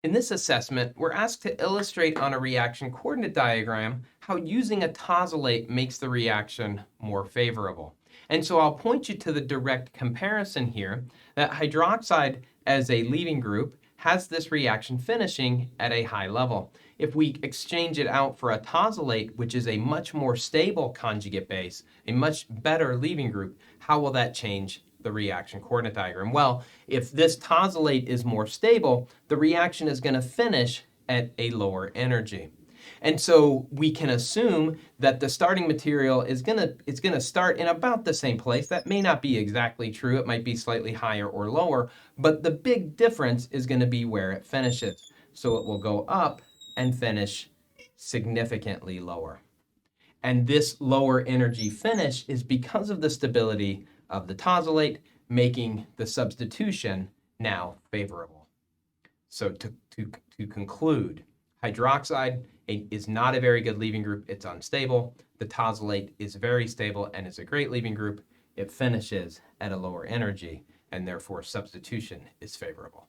In this assessment, we're asked to illustrate on a reaction coordinate diagram how using a tosylate makes the reaction more favorable. And so I'll point you to the direct comparison here that hydroxide as a leaving group has this reaction finishing at a high level. If we exchange it out for a tosylate, which is a much more stable conjugate base, a much better leaving group, how will that change the reaction coordinate diagram? Well, if this tosylate is more stable, the reaction is going to finish at a lower energy. And so we can assume that the starting material is going to start in about the same place. That may not be exactly true. It might be slightly higher or lower, but the big difference is going to be where it finishes. So it will go up and finish significantly lower. And this lower energy finish is because of the stability of the tosylate, making the substitution now favorable. So to conclude, hydroxide is not a very good leaving group. It's unstable. The tosylate is very stable and is a great leaving group. It finishes at a lower energy, and therefore substitution is favorable.